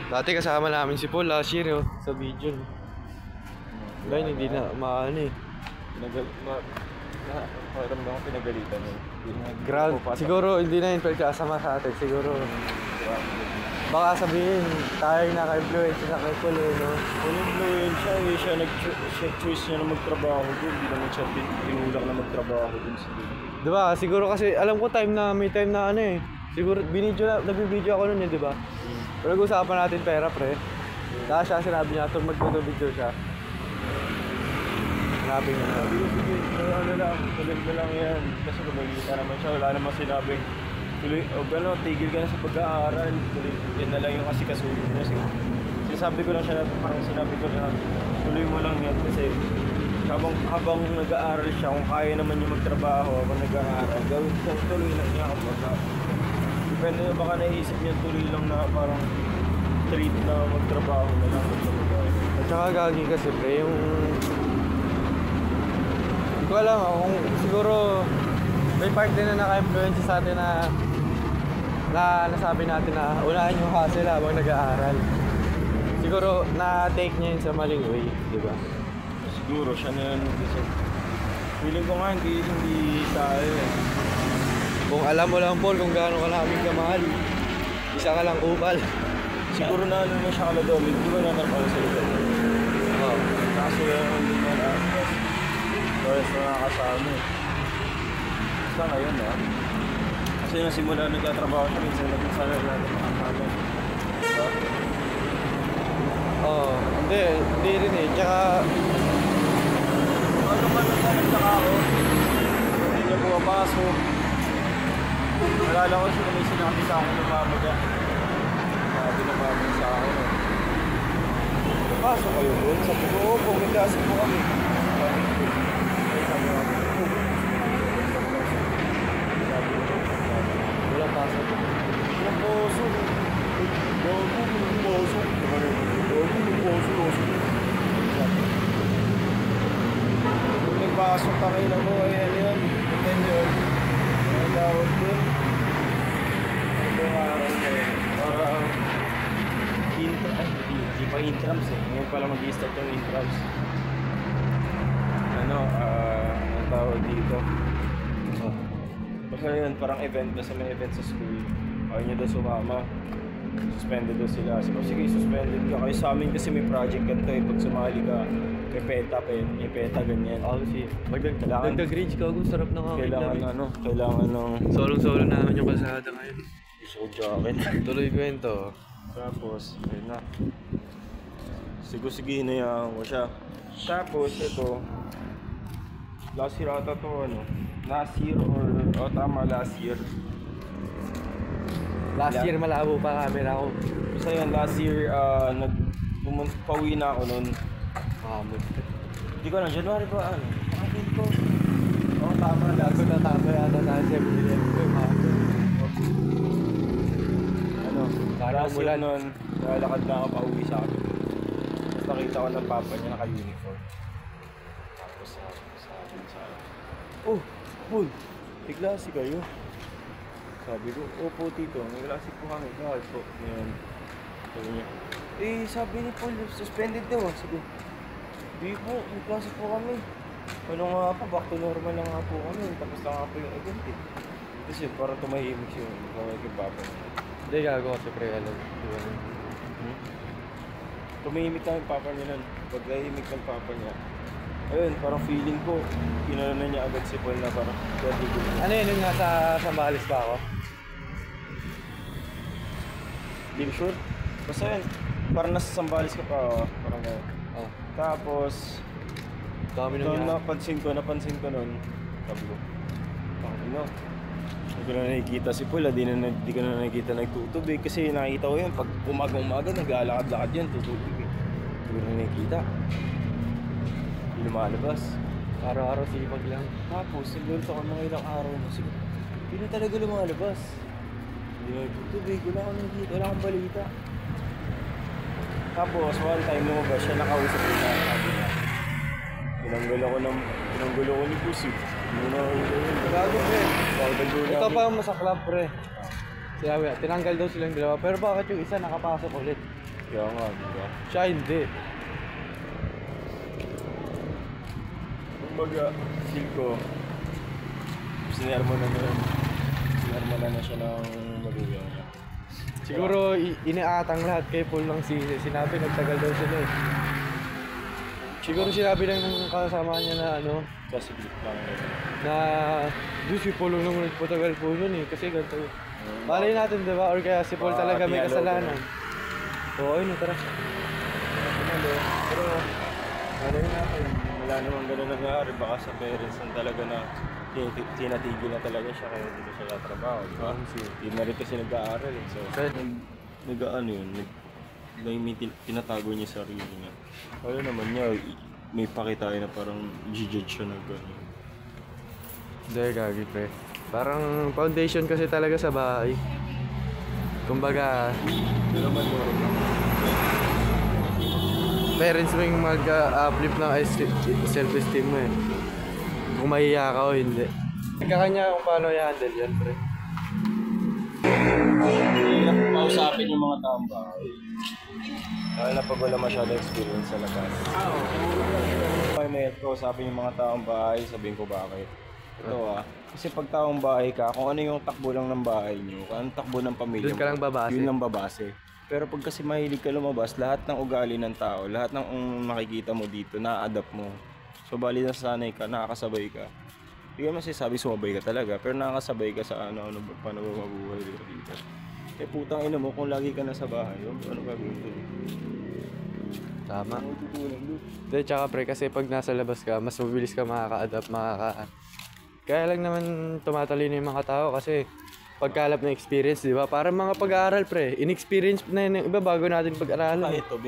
Dati kasama namin si Paul last year sa video. Ngayon hindi na maano eh. Parang ako pinagalitan yun. Siguro hindi na yun pagkasama sa atin. Siguro baka sabihin tayo naka-influence na kay Paul no? Kung influence siya nag-choice niya na magtrabaho doon. Hindi naman siya tinulak na magtrabaho doon sa doon. Diba? Siguro kasi alam ko may time na ano eh. Siguro nag-video ako nun diba? Pero nag-usapan natin pera pre. Kaya siya sinabi niya ito mag-video siya. Sinabi niya. Ano lang, tuloy na lang yan. Kasi kumagita naman siya, wala namang sinabing tuloy, tigil ka na sa pag-aaral. Tuloy, yan na lang yung kasi kasulong niya. Sinasabi ko lang siya, parang sinabi ko na tuloy mo lang yan kasi habang nag-aaral siya, kung kaya naman yung magtrabaho habang nag-aaral, gawin siyang tuloy lang niya kapag depende na baka naisip niya tuloy lang na parang treat na magtrabaho na lang. At saka gagi kasi pre, yung hindi ko alam kung siguro may part din na naka-influence sa atin na nasabi natin na unahin yung hustle habang nag-aaral. Siguro na-take niya yun sa maling way, di ba? Siguro siya na yun kasi feeling ko nga hindi tayo eh. Kung alam mo lang Paul kung gaano ka namin kamahal, isa ka lang upal. Siguro na ano na siya kaladomit, di ba natarpal sa lugar? Oo. Kasi hindi mo na Torres na nakasama eh. Basta ngayon kasi nasimula nagtatrabaho siya minsan sana natin makasama. Diba? Oo. Hindi rin eh. Tsaka ano ka nagtaka ako? Hindi niya pumapasok. Nalala ko siya may sinabi sa akin ng mama niya. Sabi ng mama sa akin pasok kayo doon? Sabi ko, oo, may klase po kami. Sabi ko, walang pasok. walang pasok. Walang pasok. Kung may pasok ka kayo na mo, ayan yun. And yun, ang tawag dun. Parang hindi pa intrams eh. Ngayon pala mag-i-start yung intrams. Ang tawag dito. Basta yun, parang event. Basta may event sa school. Ayaw niya daw sumama. Suspended daw sila. Sige, suspended ka. Kayo sa amin kasi may project ganito eh. Pag sumali ka, may peta, ganyan. Kasi magdagdag range ka, sarap na kakit namin. Kailangan ng Solong-solo naman yung kalsada ngayon. so jacket. Tuloy kwento. Tapos, ayun na. Sige, hinayaan ko siya. Tapos, ito. Last year ata to, Last year last year. Last year malabo pa camera ko. Basta yun, last year, pauwi na ako nun. Hindi ko na, January ba, Hindi ko. Oo, tama. Lago na tama yata na 7-11 ko yung hapon. Last year nun, lalakad na ako pauwi sa akin. Tapos nakita ko ng papa niya naka-uniform. Tapos sabi sa akin, oh, Paul, may klase kayo? Sabi ko, opo tito, may klase po kami. Bakit po? Ngayon, sabi niya, sabi ni Paul, suspended daw. Sabi ko, di po, may klase po kami. Ano nga po, back to normal na nga po kami. Tapos na nga po yung event eh. Kasi para tumahimik siya, kawag yung papa niya. Hindi gagawa si pre, alam. Tumahimik na yung papa niya nun. Pag nahimik ng papa niya, ayun, parang feeling ko, kinala na niya agad si Paul na parang ano yun yung nasa Sambales pa ako? Hindi ko sure. Basta yun, parang nasa Sambales ka pa, parang gano'n. Tapos, napansin ko nun, sabi ko, hindi ko na nakikita si Paul, di ko na nakikita nagtutubig kasi nakikita ko yun, pag umaga naglalakad-lakad yan, tutubig eh. Hindi ko na nakikita. Hindi lumalabas. Araw-araw sipag lang. Tapos, siguro ako mga ilang araw na siguro, hindi na talaga lumalabas. Hindi na nagtutubig, wala akong balita. Tapos, one time lumabas siya, nakausap ko siya, sabi niya, pinanggulo ko ni Pusi. Gago pre. Ito pa ang masaklap pre. Tinanggal daw silang dalawa, pero bakit yung isa nakapasok ulit? Kaya nga, diba? Siya hindi. Kumbaga, feel ko, sinermo na siya ng magulang niya. Siguro iniatang lahat kay Paul lang sinabi nagtagal daw sila eh. Siguro sinabi lang ng kasama niya na ano, Kasi bit lang. na doon si Paul lang nagpatagal po yun eh, kasi ganito. Malay natin diba, or kaya si Paul talaga may kasalanan. Oo, ayun, tara. Pero, malay natin, wala namang ganun nangyari. Baka sa parents lang talaga na tinatigil na talaga siya kaya dito siya trabaho, diba? Hindi na rin kasi nag-aaral eh. So, nag-ano yun, may tinatago niya sarili niya. Ano naman niya, may pakitain na parang i-judge siya na gano'n. Hindi, gagi pre. Parang foundation kasi talaga sa bahay. Kumbaga, Hindi naman loro lang. parents mo yung mag-uplift ng self-esteem mo eh. Kung mahiya ka o hindi. Kanya kung paano i-handle yan, pre. Kausapin yung mga taong bahay. Dahil na pag wala masyado experience sa labas. May kausapin yung mga taong bahay, sabihin ko bakit. Ito kasi pag taong bahay ka, kung ano yung takbo lang ng bahay nyo, kung anong takbo ng pamilya Doon ka lang babase. yun lang babase. Pero pag kasi mahilig ka lumabas, lahat ng ugali ng tao, lahat ng makikita mo dito, na-adapt mo. So bali nasanay ka, nakakasabay ka. Hindi ka masasabi sumabay ka talaga, pero nakakasabay ka sa ano paano ba mabuhay dito. Eh putang ina mo, kung lagi ka na sa bahay, ano gagawin doon? Tama. Ano tutunan doon? Hindi, tsaka pre, kasi pag nasa labas ka, mas mabilis ka makaka-adapt, Kaya lang naman tumatalino yung mga tao kasi pagkalap ng experience, di ba? Parang mga pag-aaral pre, in-experience na yun yung iba bago natin pag-aralan. Ito,